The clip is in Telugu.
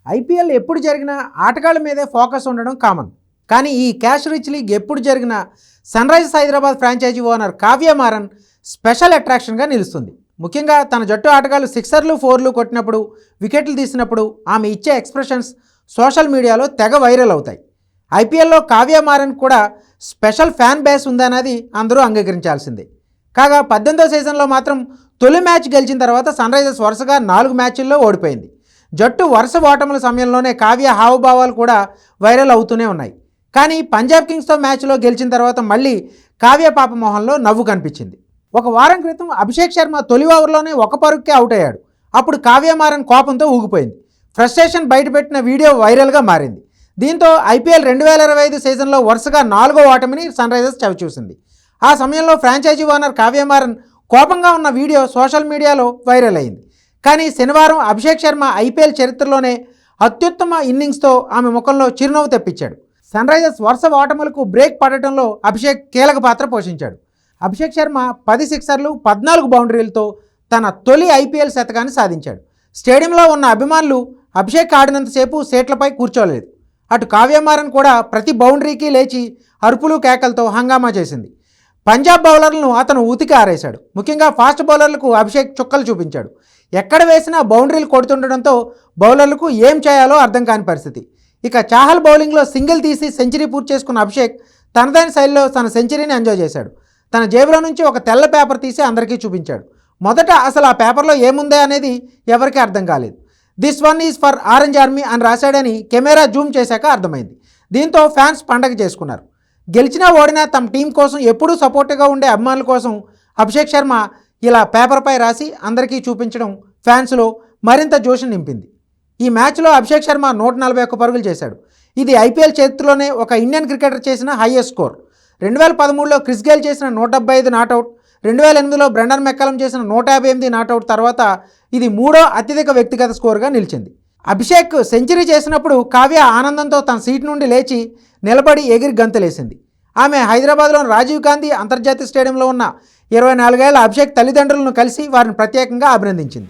ఐపీఎల్ ఎప్పుడు జరిగినా ఆటగాళ్ళ మీదే ఫోకస్ ఉండడం కామన్. కానీ ఈ క్యాష్ రిచ్ లీగ్ ఎప్పుడు జరిగినా Sunrisers Hyderabad franchise owner Kavya Maran special అట్రాక్షన్గా నిలుస్తుంది. ముఖ్యంగా తన జట్టు ఆటగాళ్ళు సిక్సర్లు, ఫోర్లు కొట్టినప్పుడు, వికెట్లు తీసినప్పుడు ఆమె ఇచ్చే ఎక్స్ప్రెషన్స్ సోషల్ మీడియాలో తెగ వైరల్ అవుతాయి. ఐపీఎల్లో కావ్య మారన్ కూడా స్పెషల్ ఫ్యాన్ బేస్ ఉందన్నది అందరూ అంగీకరించాల్సిందే. కాగా 18వ సీజన్లో మాత్రం తొలి మ్యాచ్ గెలిచిన తర్వాత సన్ రైజర్స్ వరుసగా 4 మ్యాచ్ల్లో ఓడిపోయింది. జట్టు వరుస ఓటముల సమయంలోనే కావ్య హావభావాలు కూడా వైరల్ అవుతూనే ఉన్నాయి. కానీ పంజాబ్ కింగ్స్తో మ్యాచ్లో గెలిచిన తర్వాత మళ్ళీ కావ్య పాప మొహంలో నవ్వు కనిపించింది. ఒక వారం క్రితం అభిషేక్ శర్మ తొలి ఓవర్లోనే ఒక పరుగుకే అవుట్ అయ్యాడు. అప్పుడు కావ్య మారన్ కోపంతో ఊగిపోయింది. ఫ్రస్ట్రేషన్ బయటపెట్టిన వీడియో వైరల్గా మారింది. దీంతో ఐపీఎల్ 2025 సీజన్లో వరుసగా 4వ ఓటమిని సన్ రైజర్స్ చవిచూసింది. ఆ సమయంలో ఫ్రాంచైజీ ఓనర్ కావ్య మారన్ కోపంగా ఉన్న వీడియో సోషల్ మీడియాలో వైరల్ అయింది. కానీ శనివారం అభిషేక్ శర్మ ఐపీఎల్ చరిత్రలోనే అత్యుత్తమ ఇన్నింగ్స్తో ఆమె ముఖంలో చిరునవ్వు తెప్పించాడు. సన్ రైజర్స్ వరుస ఓటములకు బ్రేక్ పడటంలో అభిషేక్ కీలక పాత్ర పోషించాడు. అభిషేక్ శర్మ 10 సిక్సర్లు, 14 బౌండరీలతో తన తొలి ఐపీఎల్ శతకాన్ని సాధించాడు. స్టేడియంలో ఉన్న అభిమానులు అభిషేక్ ఆడినంతసేపు సీట్లపై కూర్చోలేదు. అటు కావ్య మారన్ కూడా ప్రతి బౌండరీకి లేచి అరుపులు కేకలతో హంగామా చేసింది. పంజాబ్ బౌలర్లను అతను ఉతికి ఆరేశాడు. ముఖ్యంగా ఫాస్ట్ బౌలర్లకు అభిషేక్ చుక్కలు చూపించాడు. ఎక్కడ వేసినా బౌండరీలు కొడుతుండడంతో బౌలర్లకు ఏం చేయాలో అర్థం కాని పరిస్థితి. ఇక చాహల్ బౌలింగ్లో సింగిల్ తీసి సెంచరీ పూర్తి చేసుకున్న అభిషేక్ తనదైన శైలిలో తన సెంచరీని ఎంజాయ్ చేశాడు. తన జేబులో నుంచి ఒక తెల్ల పేపర్ తీసి అందరికీ చూపించాడు. మొదట అసలు ఆ పేపర్లో ఏముందే అనేది ఎవరికీ అర్థం కాలేదు. This one is for orange army అని రాశాడని కెమెరా జూమ్ చేశాక అర్థమైంది. దీంతో ఫ్యాన్స్ పండగ చేసుకున్నారు. గెలిచినా ఓడినా తమ టీం కోసం ఎప్పుడూ సపోర్ట్గా ఉండే అభిమానుల కోసం అభిషేక్ శర్మ ఇలా పేపర్పై రాసి అందరికీ చూపించడం ఫ్యాన్స్లో మరింత జోష్ నింపింది. ఈ మ్యాచ్లో అభిషేక్ శర్మ 141 పరుగులు చేశాడు. ఇది ఐపీఎల్ చరిత్రలోనే ఒక ఇండియన్ క్రికెటర్ చేసిన హైయెస్ట్ స్కోర్. 2013లో క్రిస్ గేల్ చేసిన 175 నాట్అవుట్, 2008లో బ్రెండన్ మెక్కలం చేసిన 158 నాట్అవుట్ తర్వాత ఇది 3వ అత్యధిక వ్యక్తిగత స్కోర్గా నిలిచింది. అభిషేక్ సెంచరీ చేసినప్పుడు కావ్య ఆనందంతో తన సీట్ నుండి లేచి నిలబడి ఎగిరి గంతులేసింది. ఆమె హైదరాబాద్లోని రాజీవ్ గాంధీ అంతర్జాతీయ స్టేడియంలో ఉన్న 24 ఏళ్ల అభిషేక్ తల్లిదండ్రులను కలిసి వారిని ప్రత్యేకంగా అభినందించింది.